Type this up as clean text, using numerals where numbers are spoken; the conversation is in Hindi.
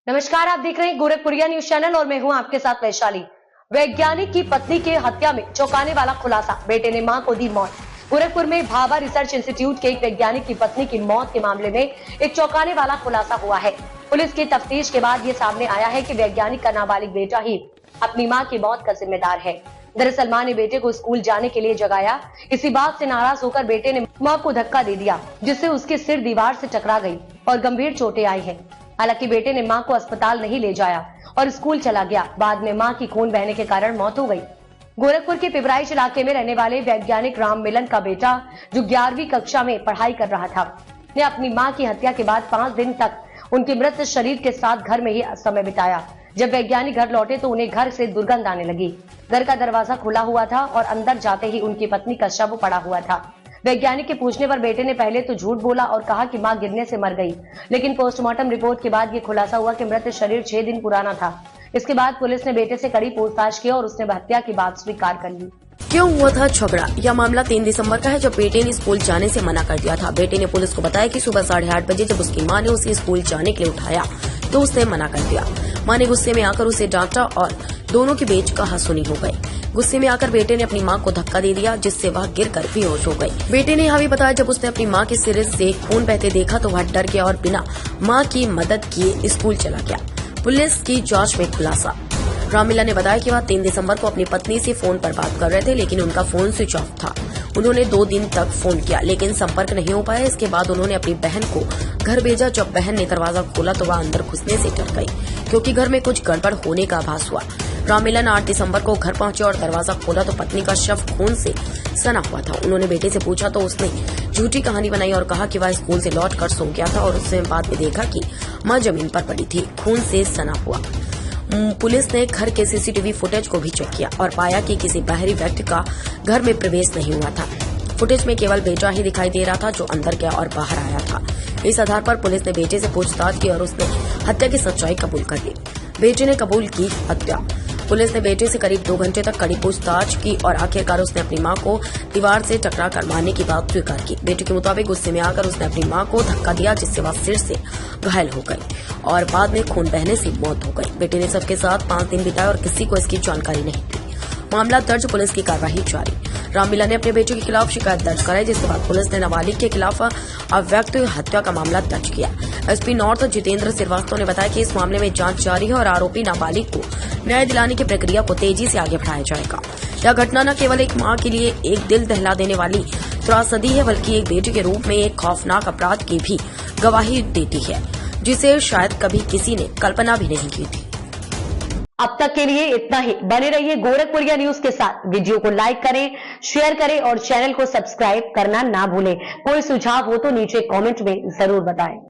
नमस्कार, आप देख रहे हैं गोरखपुरिया न्यूज चैनल और मैं हूं आपके साथ वैशाली। वैज्ञानिक की पत्नी के हत्या में चौंकाने वाला खुलासा, बेटे ने मां को दी मौत। गोरखपुर में भाभा रिसर्च इंस्टीट्यूट के एक वैज्ञानिक की पत्नी की मौत के मामले में एक चौंकाने वाला खुलासा हुआ है। पुलिस की तफ्तीश के बाद ये सामने आया है कि वैज्ञानिक का नाबालिग बेटा ही अपनी माँ की मौत का जिम्मेदार है। दरअसल माँ ने बेटे को स्कूल जाने के लिए जगाया। इसी बात से नाराज होकर बेटे ने माँ को धक्का दे दिया, जिससे उसके सिर दीवार से टकरा गई और गंभीर चोटें आई हैं। हालांकि बेटे ने मां को अस्पताल नहीं ले जाया और स्कूल चला गया। बाद में मां की खून बहने के कारण मौत हो गई। गोरखपुर के पिपराइच इलाके में रहने वाले वैज्ञानिक राम मिलन का बेटा, जो 11वीं कक्षा में पढ़ाई कर रहा था, ने अपनी मां की हत्या के बाद 5 दिन तक उनके मृत शरीर के साथ घर में ही समय बिताया। जब वैज्ञानिक घर लौटे तो उन्हें घर से दुर्गंध आने लगी। घर का दरवाजा खुला हुआ था और अंदर जाते ही उनकी पत्नी का शव पड़ा हुआ था। वैज्ञानिक के पूछने पर बेटे ने पहले तो झूठ बोला और कहा कि मां गिरने से मर गई, लेकिन पोस्टमार्टम रिपोर्ट के बाद ये खुलासा हुआ कि मृत शरीर 6 दिन पुराना था। इसके बाद पुलिस ने बेटे से कड़ी पूछताछ की और उसने हत्या की बात स्वीकार कर ली। क्यों हुआ था झगड़ा? यह मामला 3 दिसंबर का है, जब बेटे ने स्कूल जाने से मना कर दिया था। बेटे ने पुलिस को बताया कि सुबह 8:30 बजे जब उसकी मां ने उसे स्कूल जाने के लिए उठाया तो उसने मना कर दिया। मां ने गुस्से में आकर उसे डांटा और दोनों के बीच कहासुनी हो गई। गुस्से में आकर बेटे ने अपनी मां को धक्का दे दिया, जिससे वह गिरकर बेहोश हो गई। बेटे ने यह भी बताया, जब उसने अपनी मां के सिर से खून बहते देखा तो वह डर गया और बिना मां की मदद किए स्कूल चला गया। पुलिस की जांच में खुलासा। राममिला ने बताया कि वह 3 दिसंबर को अपनी पत्नी से फोन पर बात कर रहे थे, लेकिन उनका फोन स्विच ऑफ था। उन्होंने 2 दिन तक फोन किया, लेकिन संपर्क नहीं हो पाया। इसके बाद उन्होंने अपनी बहन को घर भेजा। जब बहन ने दरवाजा खोला तो वह अंदर घुसने से डर गई, क्योंकि घर में कुछ गड़बड़ होने का आभास हुआ। राममिलन 8 दिसंबर को घर पहुंचे और दरवाजा खोला तो पत्नी का शव खून से सना हुआ था। उन्होंने बेटे से पूछा तो उसने झूठी कहानी बनाई और कहा कि वह स्कूल से लौटकर सो गया था और उसने बाद में देखा कि मां जमीन पर पड़ी थी, खून से सना हुआ। पुलिस ने घर के सीसीटीवी फुटेज को भी चेक किया और पाया कि किसी बाहरी व्यक्ति का घर में प्रवेश नहीं हुआ था। फुटेज में केवल बेटा ही दिखाई दे रहा था, जो अंदर गया और बाहर आया था। इस आधार पर पुलिस ने बेटे से पूछताछ की और उसने हत्या की सच्चाई कबूल कर ली। बेटे ने कबूल की हत्या। पुलिस ने बेटे से करीब 2 घंटे तक कड़ी पूछताछ की और आखिरकार उसने अपनी मां को दीवार से टकरा कर मारने की बात स्वीकार की। बेटे के मुताबिक गुस्से में आकर उसने अपनी मां को धक्का दिया, जिससे वह सिर से घायल हो गई और बाद में खून बहने से मौत हो गई। बेटे ने सबके साथ 5 दिन बिताए और किसी को इसकी जानकारी नहीं दी। मामला दर्ज, पुलिस की कार्रवाई जारी। राममिला ने अपने बेटे के खिलाफ शिकायत दर्ज कराई, जिसके बाद पुलिस ने नाबालिग के खिलाफ अव्यक्त हत्या का मामला दर्ज किया। एसपी नॉर्थ जितेंद्र श्रीवास्तव ने बताया कि इस मामले में जांच जारी है और आरोपी नाबालिग को न्याय दिलाने की प्रक्रिया को तेजी से आगे बढ़ाया जाएगा। यह घटना न केवल एक मां के लिए एक दिल दहला देने वाली त्रासदी है, बल्कि एक बेटे के रूप में एक खौफनाक अपराध की भी गवाही देती है, जिसे शायद कभी किसी ने कल्पना भी नहीं की थी। अब तक के लिए इतना ही। बने रहिए गोरखपुरिया न्यूज के साथ। वीडियो को लाइक करें, शेयर करें और चैनल को सब्सक्राइब करना ना भूलें। कोई सुझाव हो तो नीचे कमेंट में जरूर बताएं।